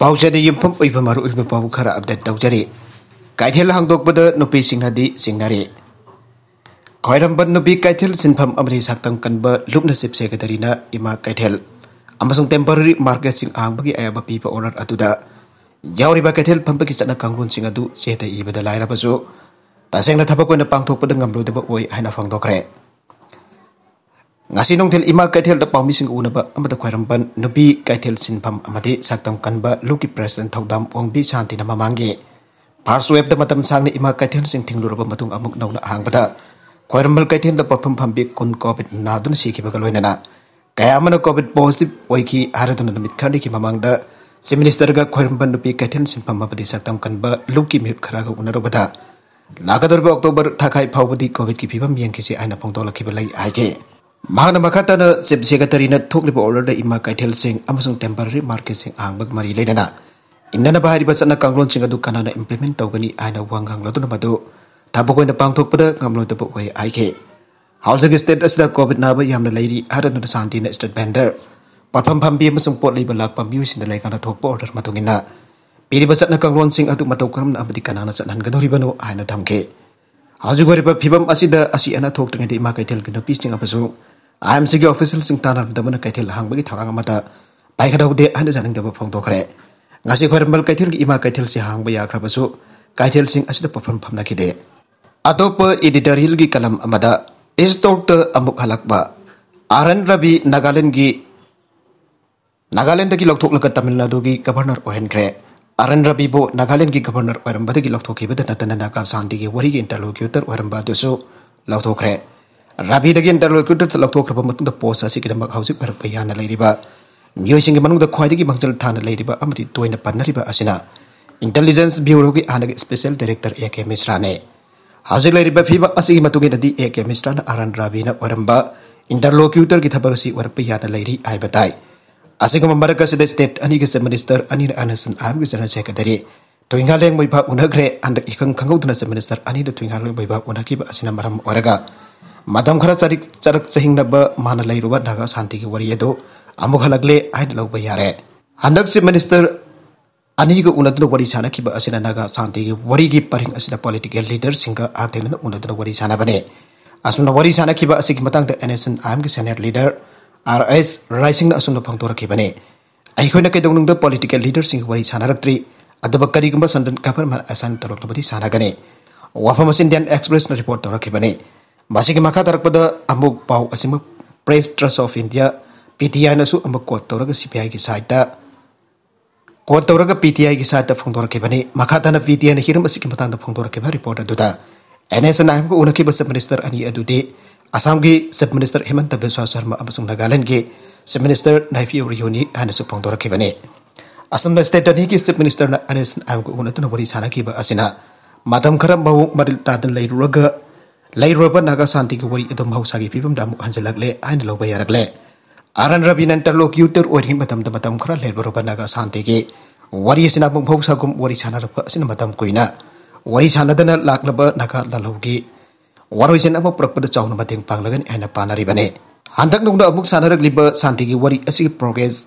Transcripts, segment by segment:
Pausada yumpham oiba maru oiba pau khara update tawjari kaithel hangdokbada nupi singhadi singnari khairamban nupi kaithel sinpham amri saktam kanba lupna sip secretary-na ima kaithel amasung temporary market sing angbagi ayaba pipa order atuda yauriba kaithel phampaki chana kangrun sing adu cheta ibada lairabasu tasengna thabak oina pangthokpada ngamlodaba oi haina phangdokre ngasi nongthel ima kaithel da pawmi sing unaba amada khairamban nupi kaithel sinpham amadi saktam kanba luki president thodam ongbi shanti na mamangi first wave da matam sangni ima kaithel sing thingluraba matung amuk nauna hangbada khairamban kaithel da perform phambi kun covid nadun sikhibaga loinana kayamana covid positive oiki haraduna namit khandi ki mamangda chief minister ga khairamban nupi kaithel sinpham amadi saktam kanba luki mip kharaga unarobada lagadorba october thakai phawbadi covid ki phibam yengkisi aina phongdola khibalai aige Mahana makatana chief secretary na thokliba order da ima kaithel sing amasung temporary market sing angbag mari leidana innana bahari basana kanglon sing adu kanana implement tawgani aina wangang laduna madu thabakoi na pangthokpada ngamlo da boi aike housing state asda covid na ba yamna leiri haranu santi na state vendor patpham phambi amasung pot leiba lak pambi sin da leikana thokpa order matungina piri basana kanglon sing adu matau karamna amadi kanana sanhan gadoribano aina thamke hauju goriba phibam asida asi ana thoktunga de ima kaithel gino pisting apasu IMC के official Singh ताना दमन कैथेल हांगबगी थगांग मता पाइखदाउदे आन जानिंग दब फोंदोखरे ngasi khormal कैथेल की इमा कैथेल से हांगब याख्रबसु कैथेल Singh असिद perform फमनाखिदे अतोप editorial की कलम अमदा इस्टोक त अमुक हलकबा आरन रवि नागालैंड की लौथोकलक तमिलनाडु की गवर्नर ओहेनख्रे आरन रवि बो नागालैंड की गवर्नर ओरमबदगी लौथोखिबद नतना नागा शांति की वरी की interlocutor ओरमबा Dusu लौथोखरे Rabi dagi interlocutor lauthokraba matungda post asikidamak hausik barpa yana leiriba myoising manungda khwaidagi bangchal thana leiriba amati toina pannariba asina intelligence bureau ki anaga special director AK Misra ne hausik leiriba phiba asigi matungi nadi AK Misra na aran rabi na oramba interlocutor ki thabagasi warpa yana leiri aibatai asiga mambaraka sida state ani ki minister ani anasan am ki general secretary toingaleng moiba unagre and ikang khangauduna minister ani da toingaleng moiba unakiba asina maram oraga Madam khara charak chahingnaba mana leiruba naga shanti ki wari edo amuk halakle ain lawba yare handak chief minister ani ga unadna wari sana ki ba asina naga shanti ki wari ki paring asina political leader singa agdena unadna wari sana bane asuna wari sana ki ba asik matang da NSN am ki senior leader RS rising na asuna phangtora ki bane ai khoina ke dongnung da political leader singa wari sana raktri adaba kari gumba sandan government asan tarok sana gane wafam Indian Express na report tora ki bane Masih maka tarakpada amuk pau asima Press Trust of India PTI nasu amuk quote toraga CPI ki site ta quote toraga PTI ki site ta phongdor ke bani maka tana PTI na hiram asik matang da phongdor ke ba report aduda NSN am ko unaki sub minister ani adude Assam ki sub minister Hemanta Biswa Sharma amasung Nagaland ki sub minister Naifi Rioni anasu phongdor ke bani Assam state ani ki sub minister na NSN am ko unatuna wari sana ki ba asina matam kharam mau maril tadan lairuraga Lairaba naga santi ki wari edom hausagi pibam damu hanjalakle ain loba yarakle aran rabi interlocutor oring matam khara lebaroba naga santi ki wari sina bung hausagum wari sana rapa sina matam koina wari sana dana laklaba naga lalhogi waroi sina mo prakpada chawna mateng panglagan aina panari bane handak nungda amuk sana ragliba santi ki wari asi progress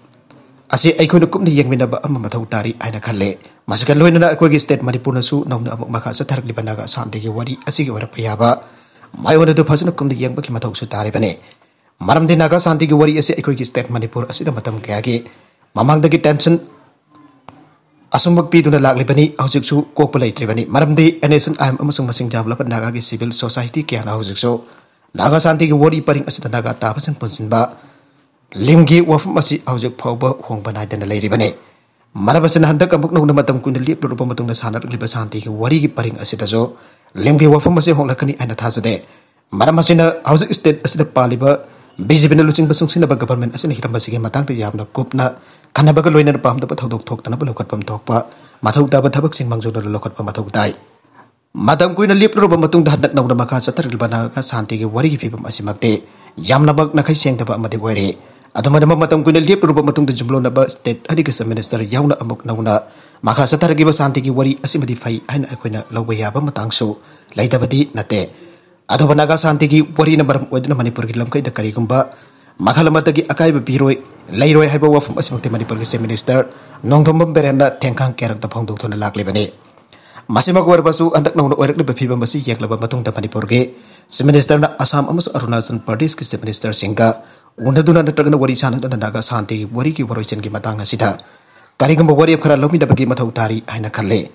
asi aikhoina kumni yengminaba amma mathau tari aina khalle masakal loina akoi state manipur su nongna amuk makha sa thargliba naga santi ki wari asi ki wara payaba mai wana do phajana kumdi yengba ki mathau su tari bane maramde naga santi ki wari ase ekoi ki state manipur asida matam kya gi mamangda ki tension asumbak pi duna lagli bani hausik su kokpa leitri bani maramde nation am amasung masing jamla pa naga ki civil society kya na hausik su naga santi ki wari paring asida naga ta pasan punsinba limgi wafam asi hausik phawba hongba nai dana leiri bane marabasana handak amuk nongna matam kun lip rupa matungna sanar liba santi ki wari ki paring asida so limgi wafam asi honglakani aina thasade maramasina hausik state asida paliba BJP na lusing basung sina ba government asina hiram basige matang te yamna kupna kanaba ka loina pam da pathodok thok tana balokat pam thokpa mathau da ba thabak sing mangjo na lokat pam mathau dai madam kuina lip rupa matung da hanak nawna makha satar bana ka santi ki wari ki pibam asimakte yamna bak na khai seng da ba amade wari adama matam kuina lip rupa matung da jumlo na ba state adika minister yauna amuk nawna makha satar gi ba santi ki wari asimadi fai aina akoina lawba yaba matang so laidabadi nate Adoba naga santi ki wari na maram wedna manipur ki lamkai da kari gumba Makalamatagi Akaiba Piroi, Lairoi Haba Wafum Asmati Manipur Minister, Nongtombum Berenda, Tenkang character Pongdo to the Lak Libani. Masima Gorbasu and the known Orekli Pibamasi Yaklaba Matung the Manipurge, Minister Assam Amus Arunazan Parties Minister Singa, Undaduna the Tagana Warisan and the Naga Santi, Wariki Warisan Gimatanga Sita, Karigamba Wari of Karalomi the Bagimatari, Aina Kale.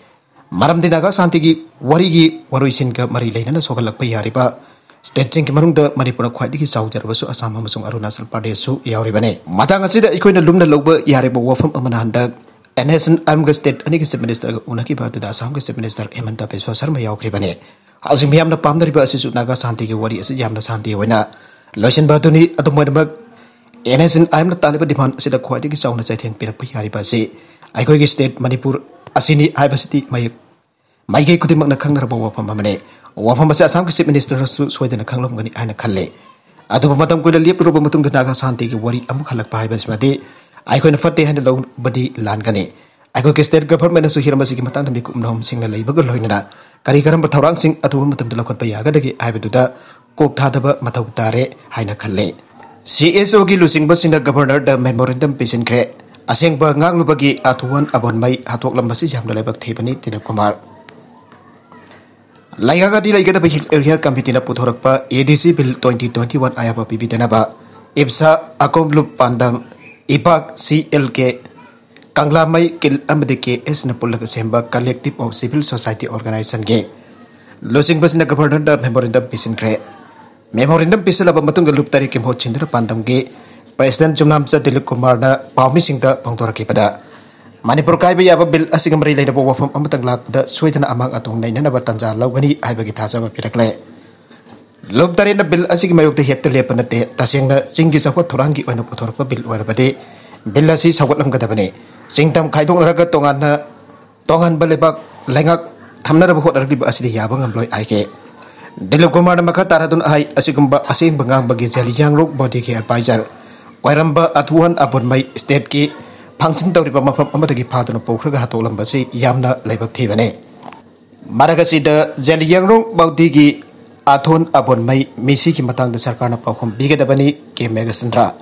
Maram Dinaga Santigi, Warigi, Warisinka, Marilena, Sokalak Payariba, Staging Marung the Maripura Quadiki South Jarvasu, Assam Amusung Arunasal Pardesu, Yauribane. Matanga Sida, Equina Lumna Loba, Yariba Wafum Amananda, and as an Amga State, Anik Minister Unakiba to the Assam Minister Emanta Peso Sarma Yauribane. Housing Miam the Pam the Ribasu Naga Santigi, Wari is Yamna Santi Wena, Lotion Batuni, Atomorbag, and as an I'm the Taliban demand, Sida Quadiki Sound as I think Pirapayaribasi, Ikogi State, Manipur, Asini, Ibacity, my gay could among the Kangaraba Wapam Mamane, Wafamasa Assam Minister Sweden a Kanglam Aina Kale. Adumatam could a lip Robomatum the Naga Santi, Wari Amukalak Pibas Made. I couldn't fat the hand alone, but the Langani. I could state government as to hear Masiki Matan Mikum sing the labor Loina, Karikaram Batarang sing at Womatum the Lokat Payaga, I would do that, Cook Tadaba Matautare, Haina Kale. CSOG losing bus in the governor, the memorandum piece in Cre. Asengba Nganglubagi Athuan Abonmei hattoklambasi the Laibak thibani Dilip Kumar. Laibak di Laibak the area committee Putorpa ADC Bill 2021 Ayaba Pibitanaba Ibsa Akomlup Pandam Ibak CLK Kanglamai Kil Amadeke S Napulak Asengba Collective of Civil Society Organization Gay. Losing bus in the governor the memorandum piece in Cre. Memorandum piece of Matunga Luptari Kim Ho Chindra Pandam Gay. President Jumnamsa Dilip Kumar na Paumising the Pongtoraki Pada. Manipur Kaiba Yaba Bill Asingamari later from Amatanglak, the Sweden among Atung Nainabatanja, Lawani, Ibagitaza Pirakle. Look there in the bill Asimayok the Hector Lepanate, Tasing Singis of Torangi and Potorpa Bill Warbade, Billasi Sawatam Gadabane, Singtam Kaidong Raga Tongana, Tongan Balebak, Langak, Tamna of Hotarib Asidi Yabang employ Ike. Dilip Kumar Makataradun I Asingba Asengba Nganglubagi Athuan Abonmei body care advisor. Asengba Athuan Abonmei State Ki Function Toriba Mafam Amatagi Patano Pokraga hattoklambasi Yamna Laibak thibani. Maragasi the Zeliangrong Baudigi Athuan Abonmei Misiki Matang the Sarkana Paukum Bigadabani K Megasandra.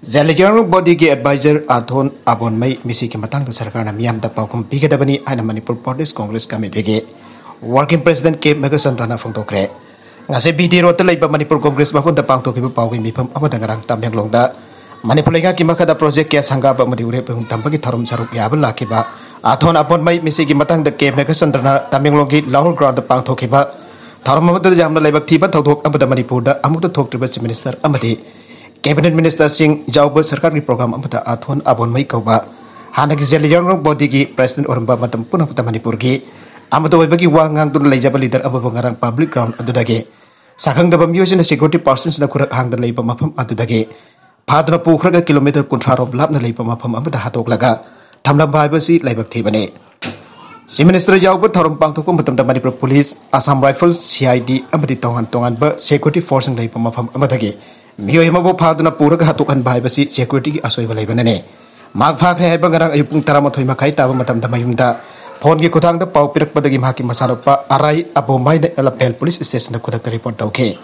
Zeliangrong Baudigi advisor Athuan Abonmei Misiki Matang the Sarkana Miam the Paukum Bigadabani and Manipur Parties Congress Committee. Working President K Megasandra na Fungtokre. Ngase BT Rota Laibak Manipur Congress Bapun the Pangtoki Pawin Mipam Amatangarang Tamyang Longda. Manipulinga Kimakada project Kia Sangaba Madure Tampaki Tarum Saruk Yabal Lakiba. Athuan Abonmei Misiki Matang the K Megasandra Tamyang Laurel Ground the Pangtokiba. Tarum the Jamna Laibak Tiba Todok Amada Manipur, Amuta Tok to Best Minister Amati. Cabinet Minister Singh Jauba Sarkari program Amata Athuan Abonmei Koba. Hanaki Young Bodigi, President Oramba Matam Punapata Manipurgi. Amato Bagi Wangang to the Lajaba leader of Bangarang public ground Adudage. Sakang the Bamusin the security persons the Kurak hang the labor mapam Adudage. Padra Pukraga kilometer contra of Labna labor mapam Amata Hatoklaga. Tamla Bibasi Laibak thibani. Minister Jauba Tarum Pangtokum Matam the Manipur Police, Assam Rifles, CID, Amati Tongan Tongan, security force and labor mapam Amatagi. Mioimabo Paduna Puraga Hatokan Bibasi, security Asoiva Labanane. Mark Fakre Bangarang Ayupung Taramatoi Makai Matam the Mayunda. Pongi Kutang the Pau Pirak Badagi Maki Masanopa, Arai, Abomai, Lapel Police Station, the Kudak report. Okay.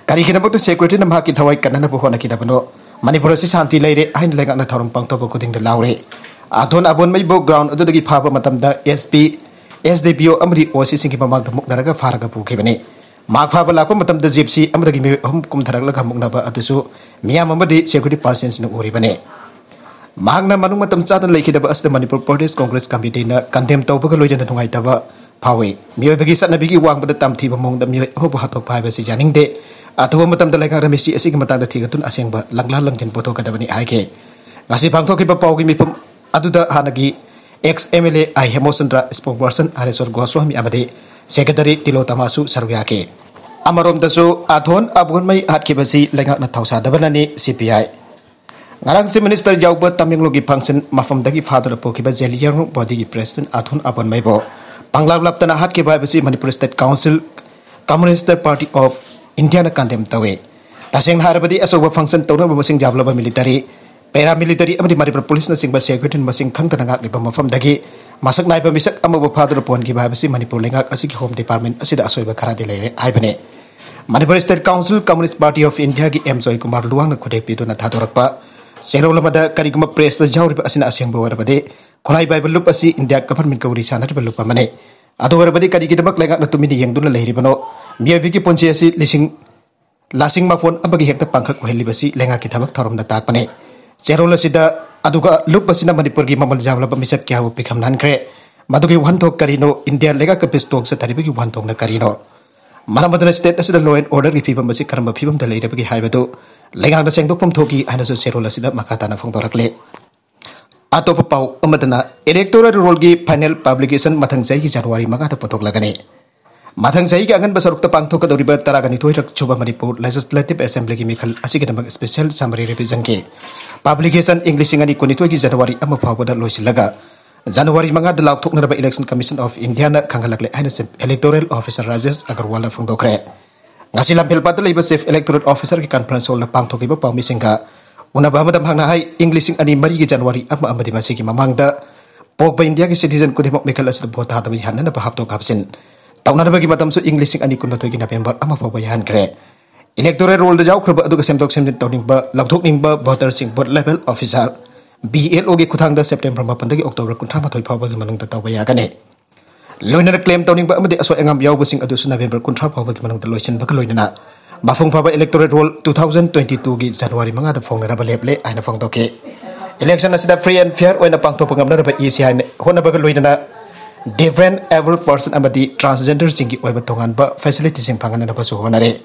Karikinabu the secretary of Maki Tawai Kanana Buhona Kidabano, Manipurasi Santi Lady, I like on the Tarum Pangtopo Kuting the Laure. Athuan Abonmei book ground, Udagi Papa Matam the SP, SDPO, Amri, or Sissing among the Muknaraga Faraga Pukibani. Mark Papa Lapa Matam the Gypsy, Amagi Hum Kumtaraka Muknaba Atusu, Miamamadi, security persons in Uribane. Magna Manumatam Satan Lake as the Manipur Parties Congress Committee condemned Topakaloid and Tungaitava, Pawe, Miobagi Sanabigi Wang, but the Tamti among the Hopahato privacy Janing de Atuamatam the Lakaramisi, Asigmata the Tigatun Asengba, Langlang and Potokadabani Ike. Nasipang Tokipa Pau Mipum Aduda Hanagi, ex MLA I Hemosandra spokesperson Aresor Goswami Amade, Secretary Tilotamasu Sarviake. Amarom Dasu, Athuan Abonmei Hatkibasi, Langat Natausa Dabanani, CPI. Ngarang si Minister Jauba Tamyanglogi function mafam dagi father pokiba Zeliangrong body President Athuan Abonmei bo. Panglab tana hat ke basi Manipur State Council Communist Party of India na condemn tawe. Taseng harabadi asoba function tawna masing jablaba military, paramilitary amadi Manipur Police na singba security masing khang tanangak liba mafam dagi masak naiba misak amaba father pon ki basi Manipur lengak asiki Home Department asida asoiba kharade leire aibane. Manipur State Council Communist Party of India ki M. Joy Kumar Luang na khudek pitu na thatorakpa serol mada kariguma press da jawrib asina Asengba warabade khulai bible lup asi India government kawri sana lup mane ado warabade karigidamak lenga na tumini yengduna lehribano miyabi ki ponche asi lasing mafon abagi hekta pangkhak helibasi lenga ki thabak thorom na takpane serol asida aduga lup asina Manipur gi mamal jawla misap kya pikam nankre madugi wantok karino India lega ka pistok sa taribagi wantok na karino Manamadana state as the law and order if people must come up the later bagi haibato, Langang the Sengdopum Toki and as a Serola Sida Makatana from Dorakle. Atopau, Amadana, electoral rollgi panel publication Matangzai January Magata Potoklagane. Matangzai Gagan Basaruk the Pangtoka the River Taragani Chuba Manipur, Legislative Assembly Mikal Asigadam Special Summary Representative. Publication English in Konitoki January Amapawa Loisilaga. January mga dalawag tok na Election Commission of India na kangalakle NSM Electoral Officer Rajesh Agarwal from Dokre. Nga silang pilpata Laibak Safe Electoral Officer ki conference hall na pangtok iba pa misingka. Una ba madam hangnahay English ani mari ki January ama di masiki mamangda. Pog ba India ki citizen ko dimok mikal as bota hatabihan na napahaptok kapsin. Taw na bagi matam so English ani kun batoy ki November ama pabayan kre. Electoral roll da jaw krba adu kasem tok semdin tawning ba lagthok ning ba voter sing board level officer. BLO ki kuthangda September 8 dagi October 13 phawbagi manungda tawba yagane loina claim tawning ba amade aso engam yawbasing adu November 13 phawbagi manungda loisin baka loina mafung phaba electoral roll 2022 gi January manga da phongna ba leble aina phongdoke election asida free and fair oina pangthopa ngamna ba EC hona baga loina different able person amadi transgender singi oiba tongan ba facility sing phangana ba so honare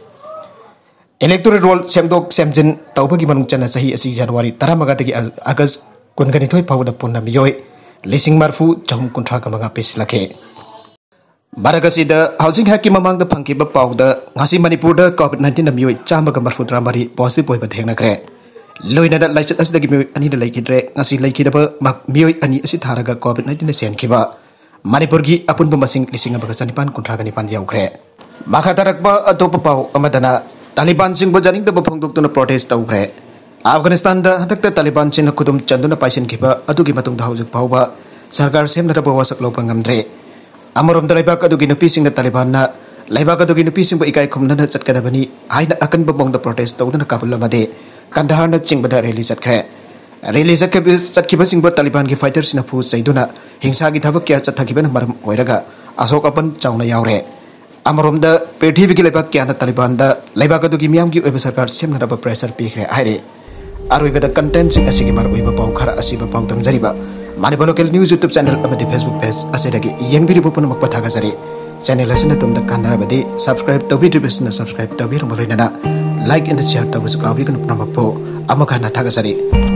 Electoral roll semdok semjin tawbagi manung chana sahi asi January taramaga dagi August kungani thoi pawda punna miyoi lising marfu chahum kuntra ka mga pes lake Baragasi da housing haki mamang da phangki ba pawda ngasi Manipur da COVID-19 na miyoi chamaga marfu dramari positive oi ba thengna kre loina da laichat as dagi miyoi ani da laikidre ngasi laikida ba miyoi ani asi tharaga COVID-19 na sen kiba Manipur gi apun ba masing lising ba chanipan kuntra ga nipan yaw kre makatarak ba atopa paw amadana Taliban sing bajaring da bapangdok na protest tawkre Afghanistan da hatakta Taliban sing kudum chanduna paisin kiba adugi matung da haujak pawba sarkar sem na da bawasak lo pangamdre amarom da Laibak adugi nupi sing da Taliban na Laibak adugi nupi sing ba ikai khumna na chatkadabani aina akan babong da protest tawna Kabul lamade Kandahar na ching bada release atkre release atkiba sing ba Taliban ki fighters na fu saiduna hingsa gi thabak kya chathakiba na maram oiraga asok apan chauna yaure Amarom da Prithvi ki Laibak kya na Taliban da Laibak adu ki miyam ki oiba sarkar system na ba pressure pikre aire aroi da content sing asigi mar oiba paw khara asiba paw tamjariba Manipur local news YouTube channel amadi Facebook page asedagi yeng video pun makpa thaga jari channel asina tum da kanara badi subscribe to video na subscribe to video molina like and share to busu kawi kan namappo amakana thaga jari